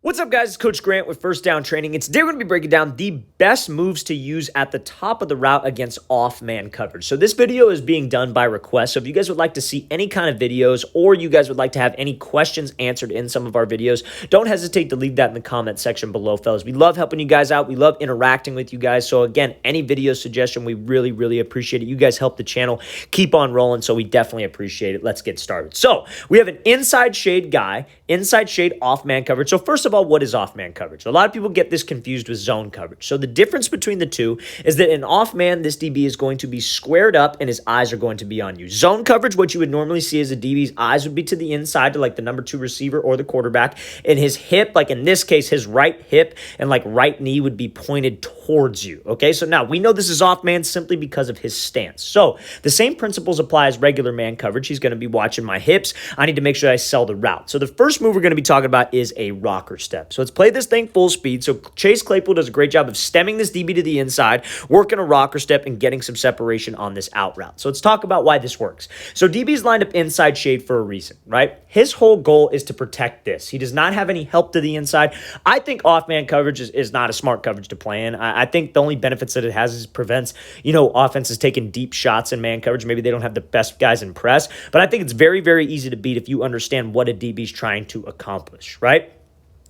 What's up, guys? It's Coach Grant with First Down Training. And today we're going to be breaking down the best moves to use at the top of the route against off-man coverage. So this video is being done by request. So if you guys would like to see any kind of videos or you guys would like to have any questions answered in some of our videos, don't hesitate to leave that in the comment section below, fellas. We love helping you guys out. We love interacting with you guys. So again, any video suggestion, we really appreciate it. You guys help the channel keep on rolling, so we definitely appreciate it. Let's get started. So we have an inside shade guy, inside shade off-man coverage. So first of all, what is off-man coverage? A lot of people get this confused with zone coverage. So the difference between the two is that in off-man, this DB is going to be squared up and his eyes are going to be on you. Zone coverage, what you would normally see is a DB's eyes would be to the inside to like the number 2 receiver or the quarterback, and his hip, like in this case, his right hip and like right knee would be pointed towards you. Okay, so now we know this is off-man simply because of his stance. So the same principles apply as regular man coverage. He's going to be watching my hips. I need to make sure I sell the route. So the first move we're going to be talking about is a rocker step. So let's play this thing full speed. So Chase Claypool does a great job of stemming this DB to the inside, working a rocker step, and getting some separation on this out route. So let's talk about why this works. So DB's lined up inside shade for a reason, right? His whole goal is to protect this. He does not have any help to the inside. I think off-man coverage is not a smart coverage to play in. I think the only benefits that it has is prevents, offenses taking deep shots in man coverage. Maybe they don't have the best guys in press, but I think it's very easy to beat if you understand what a DB's trying to accomplish, right?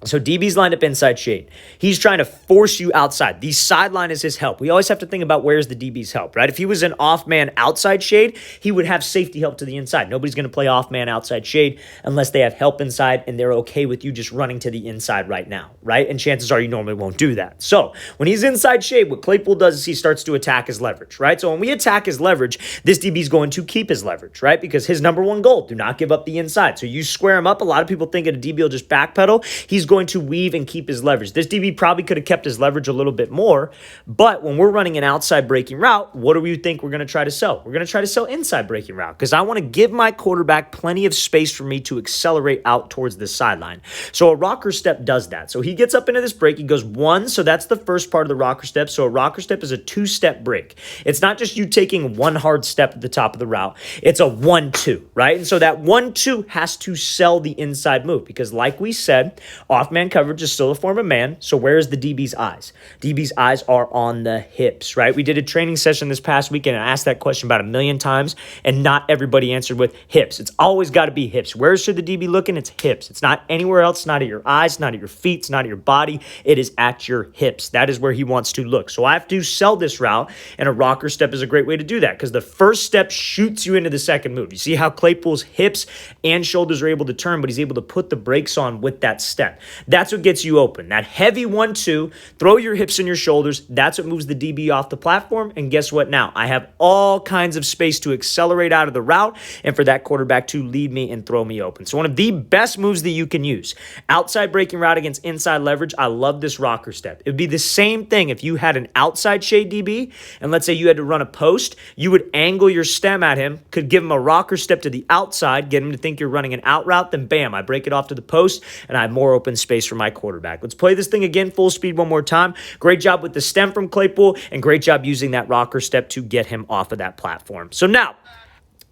So DB's lined up inside shade. He's trying to force you outside. The sideline is his help. We always have to think about where's the DB's help, right? If he was an off-man outside shade, he would have safety help to the inside. Nobody's going to play off-man outside shade unless they have help inside and they're okay with you just running to the inside right now, right? And chances are you normally won't do that. So when he's inside shade, what Claypool does is he starts to attack his leverage, right? So when we attack his leverage, this DB's going to keep his leverage, right? Because his number one goal, do not give up the inside. So you square him up. A lot of people think that a DB will just backpedal. He's going to weave and keep his leverage. This DB probably could have kept his leverage a little bit more, but when we're running an outside breaking route, what do we think we're going to try to sell? We're going to try to sell inside breaking route because I want to give my quarterback plenty of space for me to accelerate out towards the sideline. So a rocker step does that. So he gets up into this break. He goes 1, so that's the first part of the rocker step. So a rocker step is a 2-step break. It's not just you taking one hard step at the top of the route. It's a 1-2, right? And so that 1-2 has to sell the inside move because like we said, off-man coverage is still a form of man. So where is the DB's eyes? DB's eyes are on the hips, right? We did a training session this past weekend and I asked that question about 1,000,000 times and not everybody answered with hips. It's always got to be hips. Where should the DB looking? It's hips. It's not anywhere else. It's not at your eyes, not at your feet, it's not at your body. It is at your hips. That is where he wants to look. So I have to sell this route, and a rocker step is a great way to do that because the first step shoots you into the second move. You see how Claypool's hips and shoulders are able to turn, but he's able to put the brakes on with that step. That's what gets you open. That heavy 1-2, throw your hips and your shoulders. That's what moves the DB off the platform. And guess what now? I have all kinds of space to accelerate out of the route and for that quarterback to lead me and throw me open. So one of the best moves that you can use. Outside breaking route against inside leverage. I love this rocker step. It would be the same thing if you had an outside shade DB and let's say you had to run a post. You would angle your stem at him, could give him a rocker step to the outside, get him to think you're running an out route, then bam, I break it off to the post and I have more open space for my quarterback. Let's play this thing again full speed one more time. Great job with the stem from Claypool and great job using that rocker step to get him off of that platform. So now,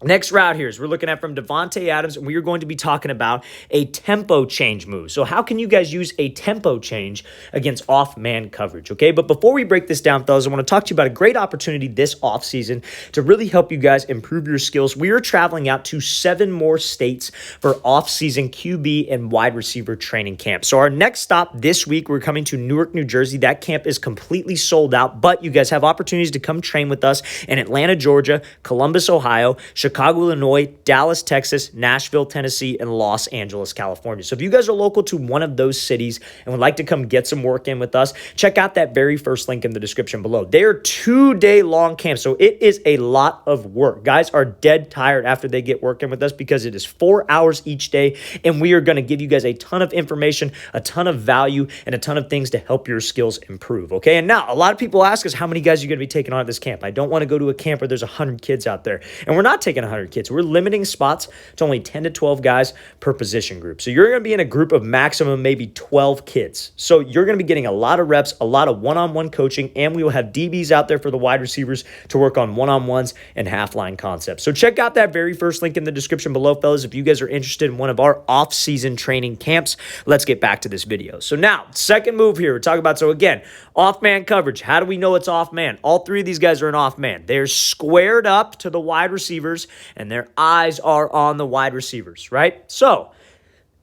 next route here is we're looking at from Davante Adams, and we are going to be talking about a tempo change move. So how can you guys use a tempo change against off-man coverage, okay? But before we break this down, fellas, I want to talk to you about a great opportunity this offseason to really help you guys improve your skills. We are traveling out to 7 more states for off-season QB and wide receiver training camp. So our next stop this week, we're coming to Newark, New Jersey. That camp is completely sold out, but you guys have opportunities to come train with us in Atlanta, Georgia, Columbus, Ohio, Chicago, Illinois, Dallas, Texas, Nashville, Tennessee, and Los Angeles, California. So if you guys are local to one of those cities and would like to come get some work in with us, check out that very first link in the description below. They are 2-day long camps, so it is a lot of work. Guys are dead tired after they get work in with us because it is 4 hours each day, and we are going to give you guys a ton of information, a ton of value, and a ton of things to help your skills improve, okay? And now, a lot of people ask us how many guys you're going to be taking on at this camp. I don't want to go to a camp where there's 100 kids out there, and we're not taking taking 100 kids. We're limiting spots to only 10 to 12 guys per position group. So you're going to be in a group of maximum maybe 12 kids. So you're going to be getting a lot of reps, a lot of one-on-one coaching, and we will have DBs out there for the wide receivers to work on one-on-ones and half-line concepts. So check out that very first link in the description below, fellas, if you guys are interested in one of our off-season training camps. Let's get back to this video. So now, second move here, we're talking about, so again, off-man coverage. How do we know it's off-man? All three of these guys are an off-man. They're squared up to the wide receivers, and their eyes are on the wide receivers, right? So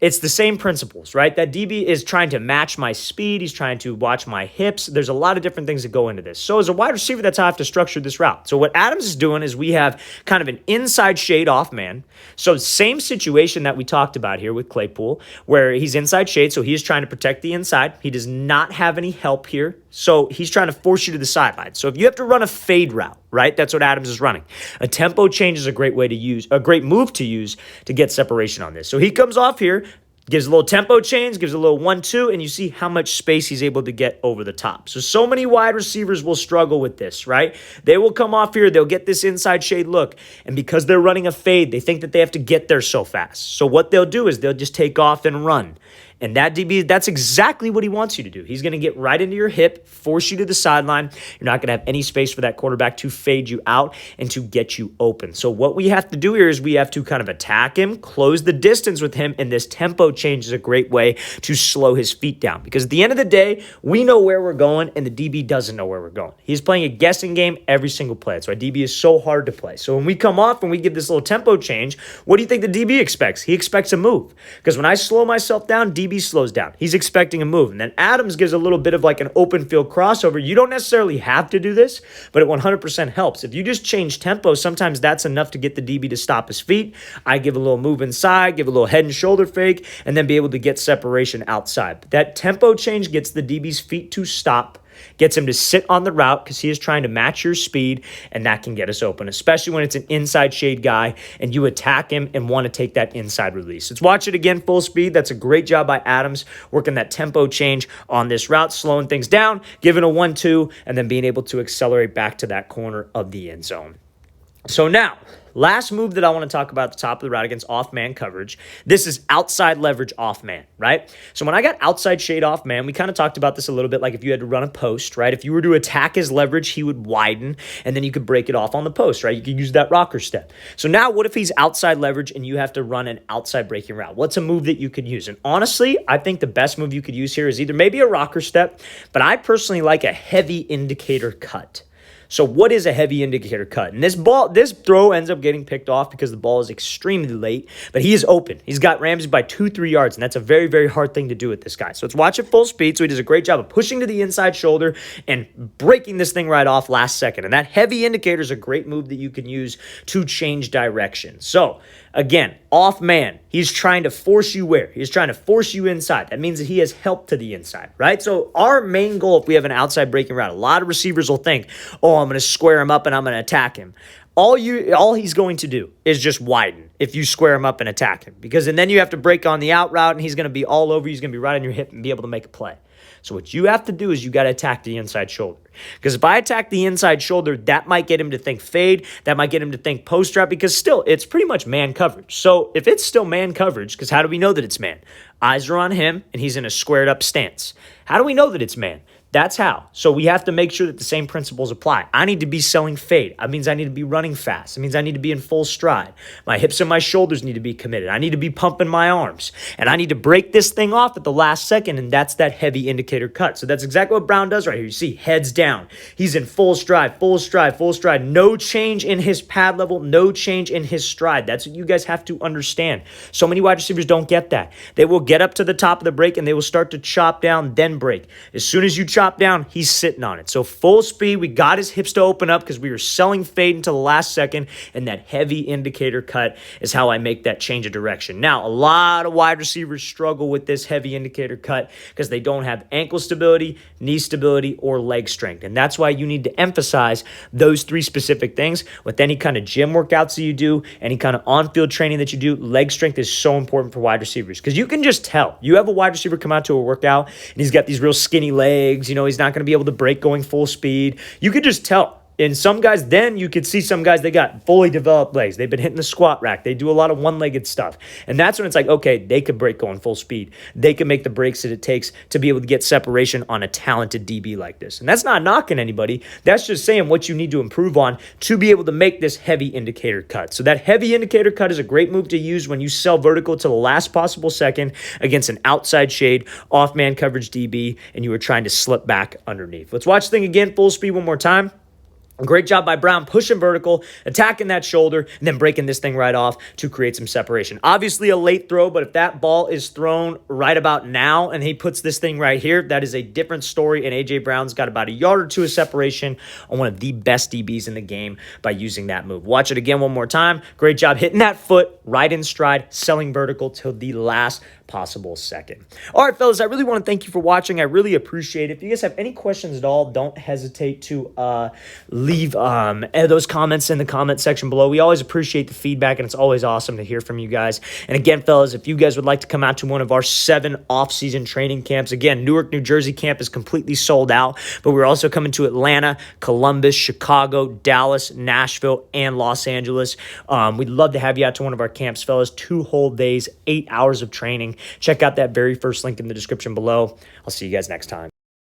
it's the same principles, right? That DB is trying to match my speed. He's trying to watch my hips. There's a lot of different things that go into this. So as a wide receiver, that's how I have to structure this route. So what Adams is doing is we have kind of an inside shade off man. So same situation that we talked about here with Claypool, where he's inside shade. So he is trying to protect the inside. He does not have any help here. So he's trying to force you to the sideline. So if you have to run a fade route, right? That's what Adams is running. A tempo change is a great way to use, a great move to use to get separation on this. So he comes off here, gives a little tempo change, gives a little 1-2, and you see how much space he's able to get over the top. So many wide receivers will struggle with this, right? They will come off here, they'll get this inside shade look, and because they're running a fade, they think that they have to get there so fast. So what they'll do is they'll just take off and run. And that DB, that's exactly what he wants you to do. He's going to get right into your hip, force you to the sideline. You're not going to have any space for that quarterback to fade you out and to get you open. So what we have to do here is we have to kind of attack him, close the distance with him, and this tempo change is a great way to slow his feet down. Because at the end of the day, we know where we're going, and the DB doesn't know where we're going. He's playing a guessing game every single play. That's why DB is so hard to play. So when we come off and we give this little tempo change, what do you think the DB expects? He expects a move. Because when I slow myself down, DB slows down. He's expecting a move. And then Adams gives a little bit of like an open field crossover. You don't necessarily have to do this, but it 100% helps. If you just change tempo, sometimes that's enough to get the DB to stop his feet. I give a little move inside, give a little head and shoulder fake, and then be able to get separation outside. But that tempo change gets the DB's feet to stop, gets him to sit on the route because he is trying to match your speed, and that can get us open, especially when it's an inside shade guy and you attack him and want to take that inside release. Let's watch it again full speed. That's a great job by Adams working that tempo change on this route, slowing things down, giving a 1-2, and then being able to accelerate back to that corner of the end zone. So now, last move that I want to talk about at the top of the route against off-man coverage. This is outside leverage off-man, right? So when I got outside shade off-man, we kind of talked about this a little bit, like if you had to run a post, right? If you were to attack his leverage, he would widen, and then you could break it off on the post, right? You could use that rocker step. So now what if he's outside leverage and you have to run an outside breaking route? What's a move that you could use? And honestly, I think the best move you could use here is either maybe a rocker step, but I personally like a heavy indicator cut. So what is a heavy indicator cut? And this throw ends up getting picked off because the ball is extremely late, but he is open. He's got Ramsey by 2-3 yards, and that's a very, very hard thing to do with this guy. So let's watch it full speed. So he does a great job of pushing to the inside shoulder and breaking this thing right off last second. And that heavy indicator is a great move that you can use to change direction. So again, off man, he's trying to force you where? He's trying to force you inside. That means that he has help to the inside, right? So our main goal, if we have an outside breaking route, a lot of receivers will think, oh, I'm going to square him up and I'm going to attack him. All he's going to do is just widen if you square him up and attack him. And then you have to break on the out route and he's going to be all over you. He's going to be right on your hip and be able to make a play. So what you have to do is you got to attack the inside shoulder. Because if I attack the inside shoulder, that might get him to think fade. That might get him to think post route because still, it's pretty much man coverage. So if it's still man coverage, because how do we know that it's man? Eyes are on him and he's in a squared up stance. How do we know that it's man? That's how. So we have to make sure that the same principles apply. I need to be selling fade. That means I need to be running fast. It means I need to be in full stride. My hips and my shoulders need to be committed. I need to be pumping my arms. And I need to break this thing off at the last second, and that's that heavy indicator cut. So that's exactly what Brown does right here. You see, heads down. He's in full stride, full stride, full stride. No change in his pad level, no change in his stride. That's what you guys have to understand. So many wide receivers don't get that. They will get up to the top of the break, and they will start to chop down, then break. As soon as you chop down, he's sitting on it. So full speed, we got his hips to open up because we were selling fade until the last second, and that heavy indicator cut is how I make that change of direction. Now, a lot of wide receivers struggle with this heavy indicator cut because they don't have ankle stability, knee stability, or leg strength, and that's why you need to emphasize those three specific things with any kind of gym workouts that you do, any kind of on-field training that you do. Leg strength is so important for wide receivers because you can just tell. You have a wide receiver come out to a workout, and he's got these real skinny legs, he's not going to be able to break going full speed. You could just tell And some guys, then you could see some guys, they got fully developed legs. They've been hitting the squat rack. They do a lot of one-legged stuff. And that's when it's like, okay, they could break going full speed. They can make the breaks that it takes to be able to get separation on a talented DB like this. And that's not knocking anybody. That's just saying what you need to improve on to be able to make this heavy indicator cut. So that heavy indicator cut is a great move to use when you sell vertical to the last possible second against an outside shade, off-man coverage DB, and you were trying to slip back underneath. Let's watch the thing again, full speed one more time. Great job by Brown, pushing vertical, attacking that shoulder, and then breaking this thing right off to create some separation. Obviously a late throw, but if that ball is thrown right about now and he puts this thing right here, that is a different story, and A.J. Brown's got about a yard or two of separation on one of the best DBs in the game by using that move. Watch it again one more time. Great job hitting that foot right in stride, selling vertical till the last possible second. All right, fellas, I really want to thank you for watching. I really appreciate it. If you guys have any questions at all, don't hesitate to leave those comments in the comment section below. We always appreciate the feedback, and it's always awesome to hear from you guys. And again, fellas, if you guys would like to come out to one of our 7 off-season training camps, again, Newark, New Jersey camp is completely sold out, but we're also coming to Atlanta, Columbus, Chicago, Dallas, Nashville, and Los Angeles. We'd love to have you out to one of our camps, fellas. 2 whole days, 8 hours of training. Check out that very first link in the description below. I'll see you guys next time.